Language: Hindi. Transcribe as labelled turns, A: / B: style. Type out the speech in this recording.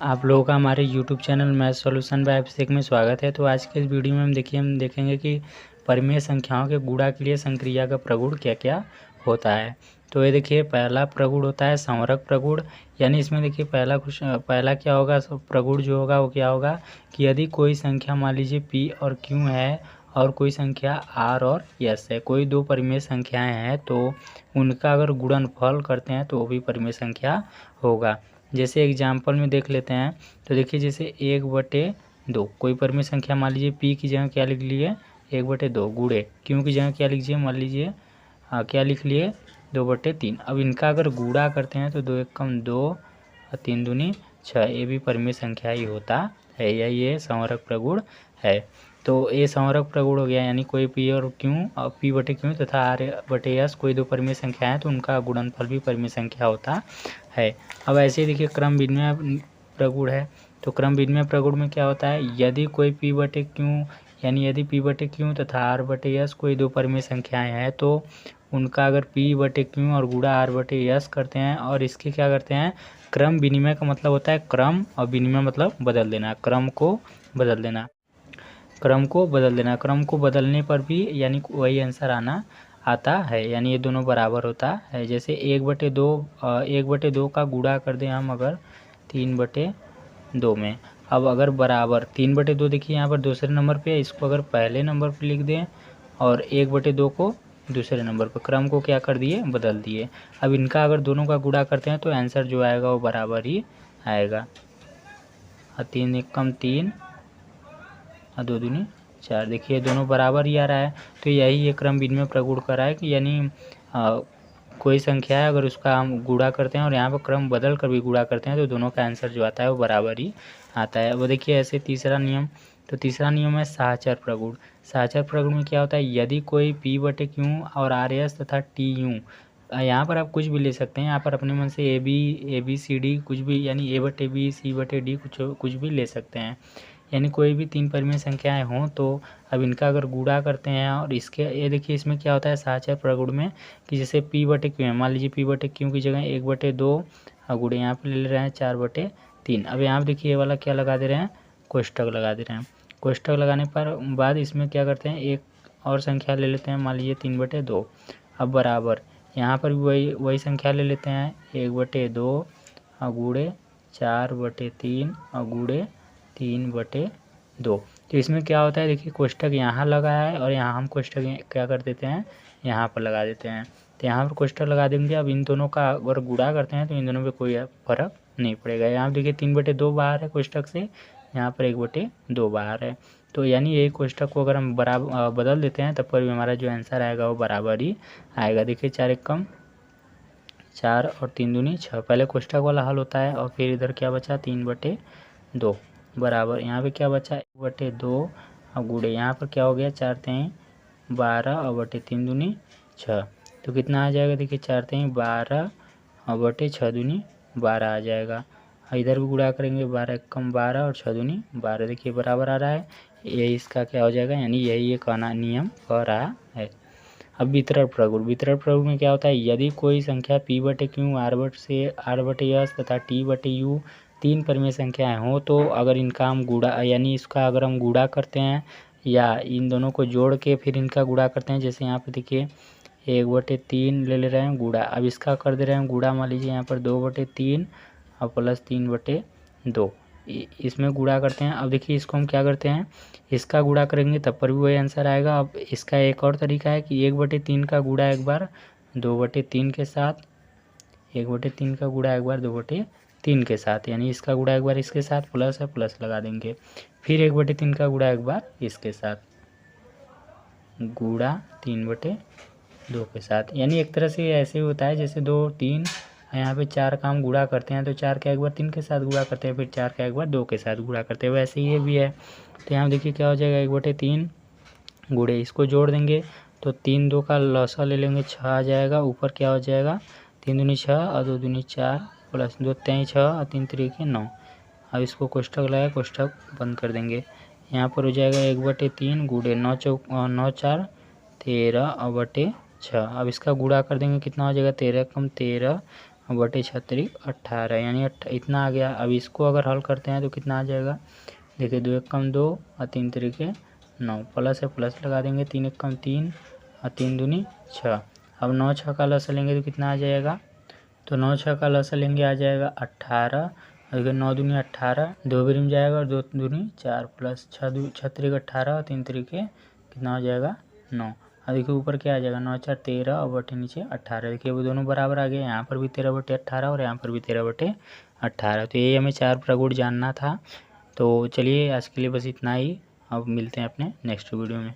A: आप लोगों का हमारे YouTube channel math solution by Abhishek में स्वागत है। तो आज के इस वीडियो में हम देखेंगे कि परिमेय संख्याओं के गुणा के लिए संक्रिया का प्रगुण क्या क्या होता है। तो ये देखिए, पहला प्रगुण होता है संवरक प्रगुण। यानी इसमें देखिए पहला क्या होगा, प्रगुण जो होगा वो क्या होगा कि यदि कोई संख्या मान लीजिए P और Q है और कोई संख्या R और S है, कोई दो परिमेय संख्याएँ हैं, तो उनका अगर गुणनफल करते हैं तो वो भी परिमेय संख्या होगा। जैसे एग्जाम्पल में देख लेते हैं। तो देखिए, जैसे 1/2 कोई परिमेय संख्या मान लीजिए P की जगह क्या लिख लिए 1/2 गुणे Q की जगह क्या लीजिए मान लीजिए क्या लिख लिए 2/3। अब इनका अगर गुणा करते हैं तो 2 एकम 2 और 3 दूनी 6, ये भी परिमेय संख्या ही होता है, या ये संवरक प्रगुण है। तो ये संवरक प्रगुण हो गया, यानी कोई P और Q और P/Q तथा R/S कोई दो परिमेय संख्या है तो उनका गुणनफल भी परिमेय संख्या होता है। अब ऐसे ही देखिए क्रम विनिमय प्रगुण है। तो क्रम विनिमय प्रगुण में क्या होता है, यदि कोई P/Q यानी यदि P/Q तथा R/S कोई दो परिमेय संख्याएं हैं तो उनका अगर P/Q और गुणा R/S करते हैं और इसके क्या करते हैं, क्रम विनिमय का मतलब होता है क्रम, और विनिमय मतलब बदल देना, क्रम को बदल देना, क्रम को बदल देना। क्रम को बदलने पर भी यानी वही आंसर आता है, यानी ये दोनों बराबर होता है। जैसे 1/2 का गुणा कर दें हम अगर 3/2 में, अब अगर बराबर 3/2 देखिए यहाँ पर दूसरे नंबर पे, इसको अगर पहले नंबर पे लिख दें और 1/2 को दूसरे नंबर पर, क्रम को क्या कर दिए, बदल दिए। अब इनका अगर दोनों का गुणा करते हैं तो आंसर जो आएगा वो बराबर ही आएगा। 3 एकम 3 और 2 दूनी 4, देखिए दोनों बराबर ही आ रहा है। तो यही ये क्रम विनिमय प्रगुण कर रहा है कि यानी कोई संख्या है, अगर उसका हम गुणा करते हैं और यहाँ पर क्रम बदल कर भी गुणा करते हैं तो दोनों का आंसर जो आता है वो बराबर ही आता है। वो देखिए ऐसे तीसरा नियम, तो तीसरा नियम है साहचर प्रगुण। साहचर प्रगुण में क्या होता है, यदि कोई P/Q और RS तथा TU, यहाँ पर आप कुछ भी ले सकते हैं, यहाँ पर अपने मन से ABCD कुछ भी, यानी A/B C/D कुछ भी ले सकते हैं, यानी कोई भी तीन परिमेय संख्याएं हों तो अब इनका अगर गुणा करते हैं और इसके, ये देखिए इसमें क्या होता है साहचर प्रगुण में कि जैसे P/Q है, मान लीजिए P/Q की जगह 1/2 और गुणे यहाँ पे ले रहे हैं 4/3। अब यहाँ पे देखिए ये वाला क्या लगा दे रहे हैं, कोष्ठक लगा दे रहे हैं। कोष्ठक लगाने पर बाद इसमें क्या करते हैं, एक और संख्या ले लेते हैं, मान लीजिए 3/2। अब बराबर यहाँ पर भी वही संख्या ले लेते हैं 1/2 और गुणे 4/3 और गुणे 3/2। तो इसमें क्या होता है, देखिए कोष्ठक यहाँ लगा है और यहाँ हम कोष्ठक क्या कर देते हैं, यहाँ पर लगा देते हैं। तो यहाँ पर कोष्ठक लगा देंगे। अब इन दोनों का अगर गुणा करते हैं तो इन दोनों पे कोई फर्क नहीं पड़ेगा। यहाँ देखिए 3/2 बाहर है कोष्ठक से, यहाँ पर 1/2 बाहर है। तो यानी यही कोष्ठक को अगर हम बराबर बदल देते हैं तब पर भी हमारा जो आंसर आएगा वो बराबर ही आएगा। देखिए 4 एकम 4 और 3 दूनी 6, पहले कोष्ठक वाला हल होता है और फिर इधर क्या बचा 3/2 बराबर, यहाँ पे क्या बचा 1/2 और गुणे यहाँ पर क्या हो गया 4 3 12 और बटे 3 दूनी 6। तो कितना आ जाएगा, देखिए 4 3 12 और बटे 6 दूनी 12 आ जाएगा। इधर भी गुणा करेंगे 12 एकम 12 और 6 दूनी 12, देखिए बराबर आ रहा है। यही इसका क्या हो जाएगा, यानी यही एक नियम कह रहा है। अब वितरण प्रगुण, वितरण प्रगुण में क्या होता है, यदि कोई संख्या P/Q R/S तथा T/U तीन परिमेय संख्याएं हों तो अगर इनका हम गुणा, यानी इसका अगर हम गुणा करते हैं या इन दोनों को जोड़ के फिर इनका गुणा करते हैं, जैसे यहाँ पे देखिए 1/3 ले रहे हैं गुणा, अब इसका कर दे रहे हैं गुणा, मान लीजिए यहाँ पर 2/3 और प्लस 3/2, इसमें गुणा करते हैं। अब देखिए इसको हम क्या करते हैं, इसका गुणा करेंगे तब पर भी वही आंसर आएगा। अब इसका एक और तरीका है कि 1/3 का गुणा एक बार 2/3 के साथ, 1/3 का गुणा एक बार 2/3 के साथ, यानी इसका गुणा एक बार इसके साथ, प्लस है प्लस लगा देंगे, फिर 1/3 का गुणा एक बार इसके साथ, गुणा 3/2 के साथ। यानी एक तरह से ऐसे होता है जैसे 2 3 यहाँ पे 4 का हम गुणा करते हैं तो 4 का एक बार 3 के साथ गुणा करते हैं, फिर 4 का एक बार 2 के साथ गुणा करते हैं, वैसे ये भी है। तो यहाँ देखिए क्या हो जाएगा 1/3 गुणे, इसको जोड़ देंगे तो 3 2 का लसा ले लेंगे 6 आ जाएगा, ऊपर क्या हो जाएगा 3 दूनी 6 और 2 दूनी 4 प्लस 2 3 6 और 3 3 9। अब इसको कोष्ठक लगाए, कोष्ठक बंद कर देंगे, यहाँ पर हो जाएगा 1/3 गुणे 9 4 13 और बटे 6। अब इसका गुणा कर देंगे, कितना हो जाएगा 13 कम 13 और बटे 6 18 यानी इतना आ गया। अब इसको अगर हल करते हैं तो कितना आ जाएगा, देखिए 2 एक कम 2 और 3 तरीके 9, प्लस है प्लस लगा देंगे, 3 एक कम 3 और 3 दूनी 6। अब 9 6 का लसा लेंगे तो कितना आ जाएगा, तो 9 6 का लसा लेंगे आ जाएगा 18। अगर 9 दूनी 18, 2 बिरिम जाएगा और 2 दूनी 4 प्लस 6 तरीके 18 और 3 तरीके कितना हो जाएगा 9। अब देखिए ऊपर क्या आ जाएगा, 9 4 13 और बटे नीचे 18। देखिए वो दोनों बराबर आ गए, यहाँ पर भी 13 बटे 18 और यहाँ पर भी 13 बटे 18। तो ये हमें 4 प्रगुण जानना था। तो चलिए आज के लिए बस इतना ही, अब मिलते हैं अपने नेक्स्ट वीडियो में।